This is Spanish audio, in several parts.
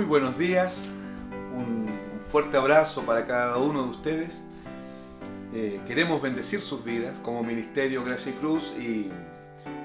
buenos días, un fuerte abrazo para cada uno de ustedes. Queremos bendecir sus vidas como Ministerio Gracia y Cruz y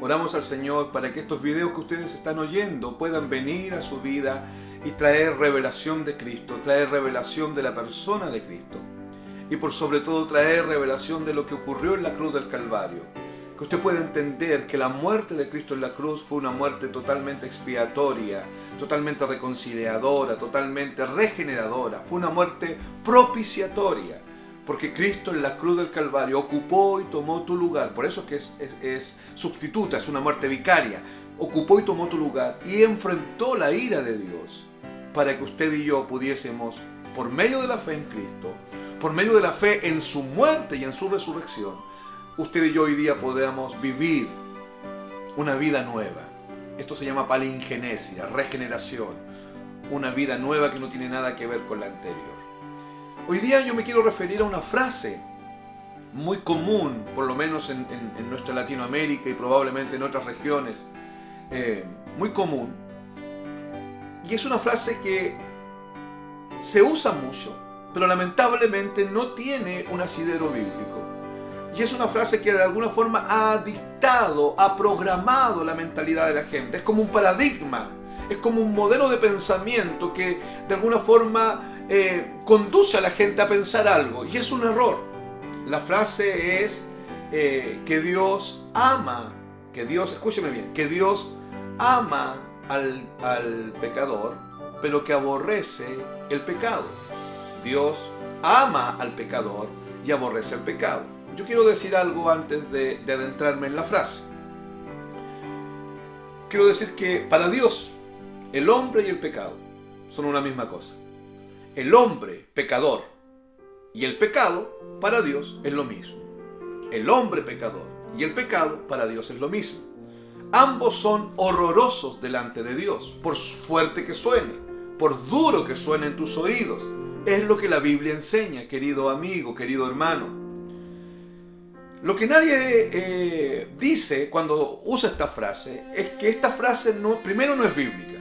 oramos al Señor para que estos videos que ustedes están oyendo puedan venir a su vida y traer revelación de Cristo, traer revelación de la persona de Cristo y por sobre todo traer revelación de lo que ocurrió en la cruz del Calvario. Que usted pueda entender que la muerte de Cristo en la cruz fue una muerte totalmente expiatoria, totalmente reconciliadora, totalmente regeneradora. Fue una muerte propiciatoria, porque Cristo en la cruz del Calvario ocupó y tomó tu lugar. Por eso es que es sustituta, es una muerte vicaria. Ocupó y tomó tu lugar y enfrentó la ira de Dios para que usted y yo pudiésemos, por medio de la fe en Cristo, por medio de la fe en su muerte y en su resurrección, usted y yo hoy día podamos vivir una vida nueva. Esto se llama palingenesia, regeneración. Una vida nueva que no tiene nada que ver con la anterior. Hoy día yo me quiero referir a una frase muy común, por lo menos en nuestra Latinoamérica y probablemente en otras regiones, muy común. Y es una frase que se usa mucho, pero lamentablemente no tiene un asidero bíblico. Y es una frase que de alguna forma ha dictado, ha programado la mentalidad de la gente. Es como un paradigma, es como un modelo de pensamiento que de alguna forma conduce a la gente a pensar algo. Y es un error. La frase es que Dios ama, escúcheme bien, que Dios ama al pecador, pero que aborrece el pecado. Dios ama al pecador y aborrece el pecado. Yo quiero decir algo antes de adentrarme en la frase. Quiero decir que para Dios, el hombre y el pecado son una misma cosa. El hombre pecador y el pecado para Dios es lo mismo. El hombre pecador y el pecado para Dios es lo mismo. Ambos son horrorosos delante de Dios, por fuerte que suene, por duro que suene en tus oídos. Es lo que la Biblia enseña, querido amigo, querido hermano. Lo que nadie dice cuando usa esta frase es que esta frase primero no es bíblica.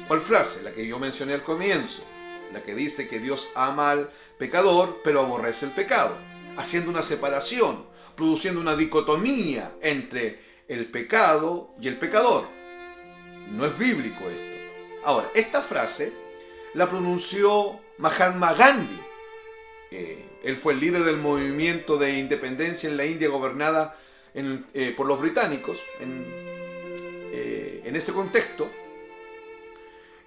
¿Cuál frase? La que yo mencioné al comienzo. La que dice que Dios ama al pecador pero aborrece el pecado. Haciendo una separación, produciendo una dicotomía entre el pecado y el pecador. No es bíblico esto. Ahora, esta frase la pronunció Mahatma Gandhi. Él fue el líder del movimiento de independencia en la India gobernada por los británicos en ese contexto.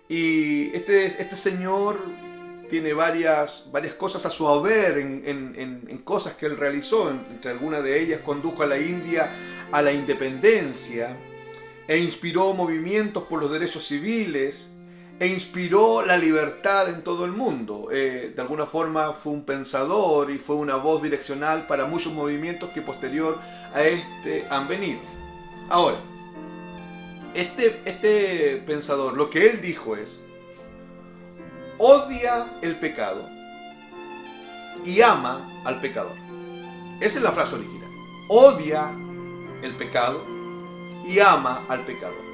Y este señor tiene varias cosas a su haber en cosas que él realizó. Entre algunas de ellas condujo a la India a la independencia e inspiró movimientos por los derechos civiles e inspiró la libertad en todo el mundo. De alguna forma fue un pensador y fue una voz direccional para muchos movimientos que posterior a este han venido. Ahora, este pensador, lo que él dijo es: odia el pecado y ama al pecador. Esa es la frase original. Odia el pecado y ama al pecador.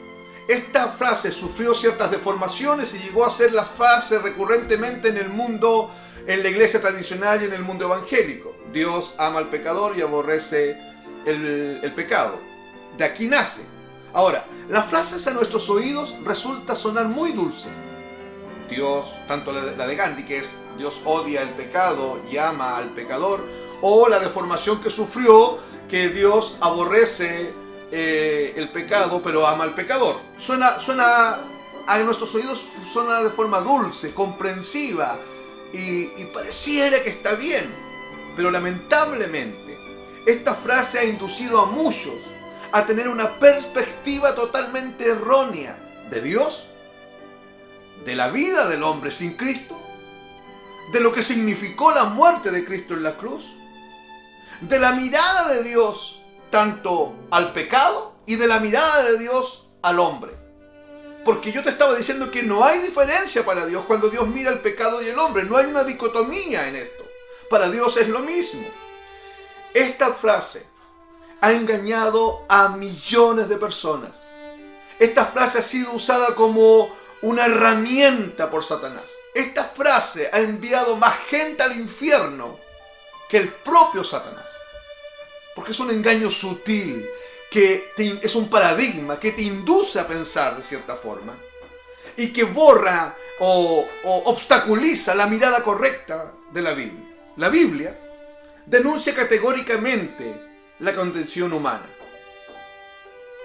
Esta frase sufrió ciertas deformaciones y llegó a ser la frase recurrentemente en el mundo, en la iglesia tradicional y en el mundo evangélico. Dios ama al pecador y aborrece el pecado. De aquí nace. Ahora, las frases a nuestros oídos resulta sonar muy dulce. Dios, tanto la de Gandhi, que es Dios odia el pecado y ama al pecador, o la deformación que sufrió, que Dios aborrece el pecado pero ama al pecador. Suena a nuestros oídos, suena de forma dulce, comprensiva y pareciera que está bien, pero lamentablemente esta frase ha inducido a muchos a tener una perspectiva totalmente errónea de Dios, de la vida del hombre sin Cristo, de lo que significó la muerte de Cristo en la cruz, de la mirada de Dios tanto al pecado y de la mirada de Dios al hombre. Porque yo te estaba diciendo que no hay diferencia para Dios cuando Dios mira el pecado y el hombre. No hay una dicotomía en esto. Para Dios es lo mismo. Esta frase ha engañado a millones de personas. Esta frase ha sido usada como una herramienta por Satanás. Esta frase ha enviado más gente al infierno que el propio Satanás. Porque es un engaño sutil, es un paradigma que te induce a pensar de cierta forma y que borra o obstaculiza la mirada correcta de la Biblia. La Biblia denuncia categóricamente la condición humana.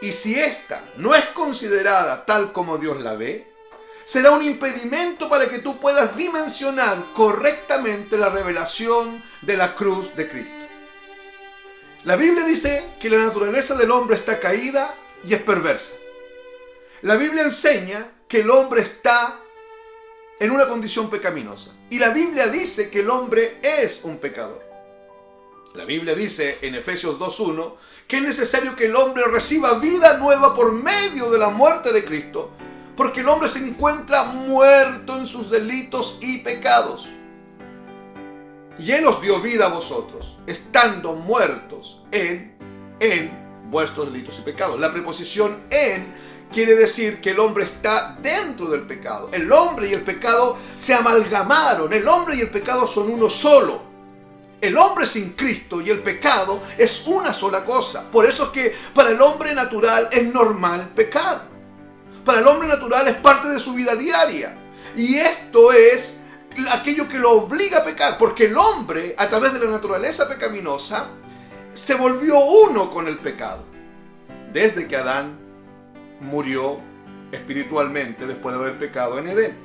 Y si ésta no es considerada tal como Dios la ve, será un impedimento para que tú puedas dimensionar correctamente la revelación de la cruz de Cristo. La Biblia dice que la naturaleza del hombre está caída y es perversa. La Biblia enseña que el hombre está en una condición pecaminosa. Y la Biblia dice que el hombre es un pecador. La Biblia dice en Efesios 2:1 que es necesario que el hombre reciba vida nueva por medio de la muerte de Cristo, porque el hombre se encuentra muerto en sus delitos y pecados. Y Él os dio vida a vosotros, estando muertos en vuestros delitos y pecados. La preposición en quiere decir que el hombre está dentro del pecado. El hombre y el pecado se amalgamaron. El hombre y el pecado son uno solo. El hombre sin Cristo y el pecado es una sola cosa. Por eso es que para el hombre natural es normal pecar. Para el hombre natural es parte de su vida diaria. Y esto es aquello que lo obliga a pecar. Porque el hombre, a través de la naturaleza pecaminosa, se volvió uno con el pecado. Desde que Adán murió espiritualmente después de haber pecado en Edén.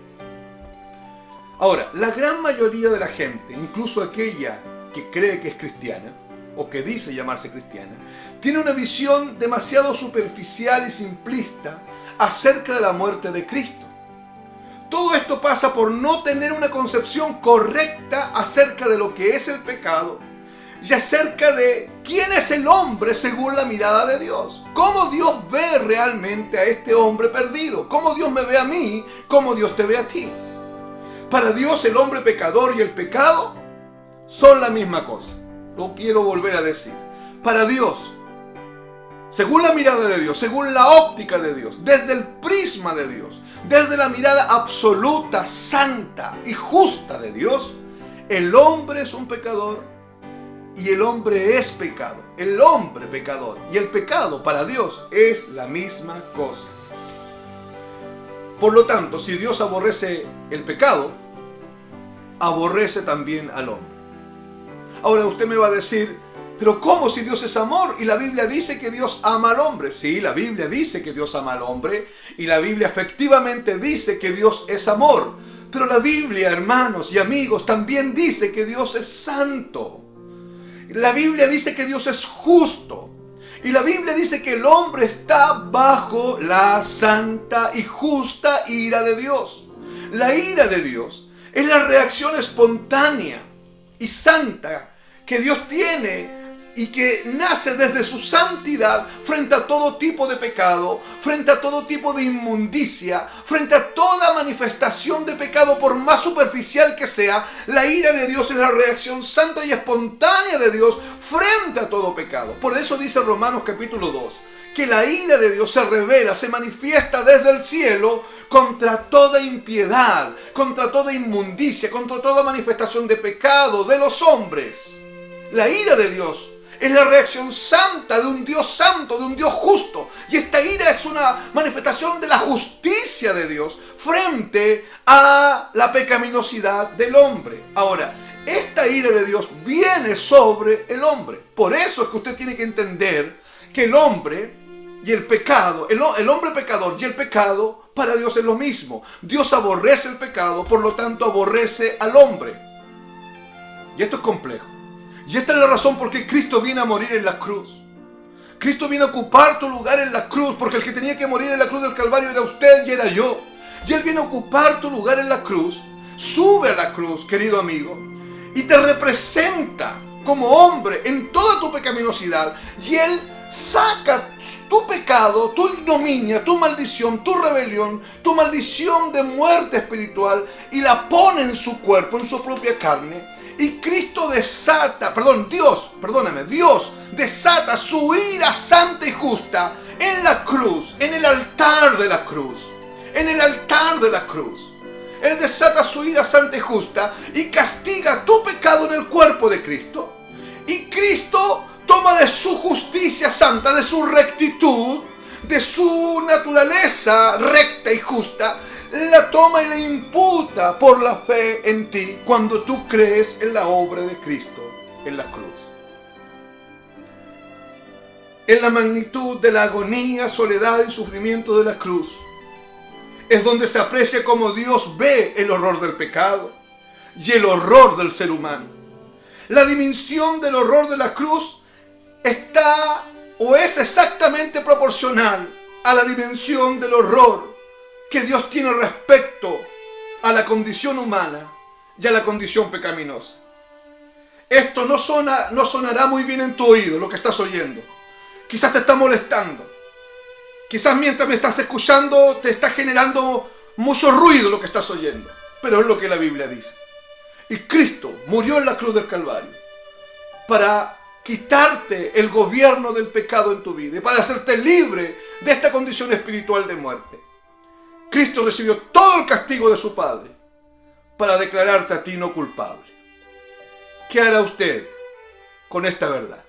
Ahora, la gran mayoría de la gente, incluso aquella que cree que es cristiana o que dice llamarse cristiana, tiene una visión demasiado superficial y simplista acerca de la muerte de Cristo. Todo esto pasa por no tener una concepción correcta acerca de lo que es el pecado y acerca de quién es el hombre según la mirada de Dios. Cómo Dios ve realmente a este hombre perdido. Cómo Dios me ve a mí, cómo Dios te ve a ti. Para Dios el hombre pecador y el pecado son la misma cosa. Lo quiero volver a decir. Para Dios, según la mirada de Dios, según la óptica de Dios, desde el prisma de Dios, desde la mirada absoluta, santa y justa de Dios, el hombre es un pecador y el hombre es pecado. El hombre pecador y el pecado para Dios es la misma cosa. Por lo tanto, si Dios aborrece el pecado, aborrece también al hombre. Ahora usted me va a decir, pero ¿cómo si Dios es amor? Y la Biblia dice que Dios ama al hombre. Sí, la Biblia dice que Dios ama al hombre y la Biblia efectivamente dice que Dios es amor. Pero la Biblia, hermanos y amigos, también dice que Dios es santo. La Biblia dice que Dios es justo. Y la Biblia dice que el hombre está bajo la santa y justa ira de Dios. La ira de Dios es la reacción espontánea y santa que Dios tiene y que nace desde su santidad frente a todo tipo de pecado, frente a todo tipo de inmundicia, frente a toda manifestación de pecado, por más superficial que sea. La ira de Dios es la reacción santa y espontánea de Dios frente a todo pecado. Por eso dice Romanos capítulo 2, que la ira de Dios se revela, se manifiesta desde el cielo contra toda impiedad, contra toda inmundicia, contra toda manifestación de pecado de los hombres. La ira de Dios es la reacción santa de un Dios santo, de un Dios justo. Y esta ira es una manifestación de la justicia de Dios frente a la pecaminosidad del hombre. Ahora, esta ira de Dios viene sobre el hombre. Por eso es que usted tiene que entender que el hombre y el pecado, el hombre pecador y el pecado, para Dios es lo mismo. Dios aborrece el pecado, por lo tanto aborrece al hombre. Y esto es complejo. Y esta es la razón por qué Cristo viene a morir en la cruz. Cristo viene a ocupar tu lugar en la cruz, porque el que tenía que morir en la cruz del Calvario era usted y era yo. Y Él viene a ocupar tu lugar en la cruz, sube a la cruz, querido amigo, y te representa como hombre en toda tu pecaminosidad. Y Él saca tu pecado, tu ignominia, tu maldición, tu rebelión, tu maldición de muerte espiritual, y la pone en su cuerpo, en su propia carne. Y Cristo Dios desata su ira santa y justa en la cruz, en el altar de la cruz. en el altar de la cruz. Él desata su ira santa y justa y castiga tu pecado en el cuerpo de Cristo. Y Cristo toma de su justicia santa, de su rectitud, de su naturaleza recta y justa, la toma y la imputa por la fe en ti cuando tú crees en la obra de Cristo en la cruz. En la magnitud de la agonía, soledad y sufrimiento de la cruz es donde se aprecia cómo Dios ve el horror del pecado y el horror del ser humano. La dimensión del horror de la cruz está o es exactamente proporcional a la dimensión del horror que Dios tiene respecto a la condición humana y a la condición pecaminosa. Esto no sonará muy bien en tu oído, lo que estás oyendo. Quizás te está molestando. Quizás mientras me estás escuchando te está generando mucho ruido lo que estás oyendo. Pero es lo que la Biblia dice. Y Cristo murió en la cruz del Calvario para quitarte el gobierno del pecado en tu vida y para hacerte libre de esta condición espiritual de muerte. Cristo recibió todo el castigo de su Padre para declararte a ti no culpable. ¿Qué hará usted con esta verdad?